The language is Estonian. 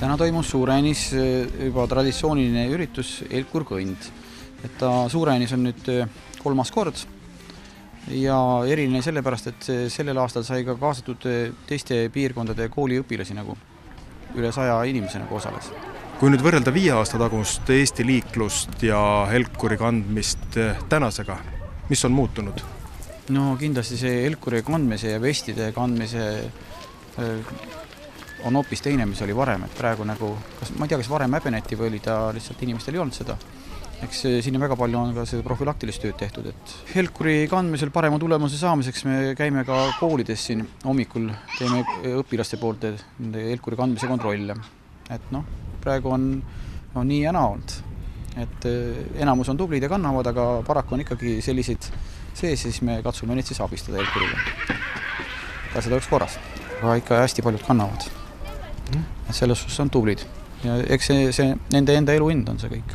Täna toimus Suuräänis juba traditsiooniline üritus Elkurkõnd. Ta Suuräänis on nüüd 3. kord ja eriline sellepärast, et sellel aastal sai ka kaasatud teiste piirkondade kooliõpilasi nagu üle 100 inimese nagu osales. Kui nüüd võrrelda 5 aasta tagust Eesti liiklust ja Elkuri kandmist tänasega, mis on muutunud? No kindlasti see Elkuri kandmise ja vestide kandmise on hoopis teine, mis oli varem, et praegu nagu, ma ei tea, kas varem häbeneti või oli ta lihtsalt inimestel ei olnud seda. Eks siin väga palju on ka seda profülaktilist tööd tehtud, et Elkuri kandmisel parema tulemuse saamiseks me käime ka koolides siin hommikul, teeme õpilaste poolt Elkuri kandmise kontrolle. Et praegu on nii ja naa olnud, et enamus on tublid ja kannavad, aga paraku on ikkagi selliseid sees, siis me katsume neid siis abistada Elkuriga. Ka seda oleks korras, aga ikka hästi paljud kannavad. Et selles suhtes on tublid ja eks see nende enda elu hind on see kõik.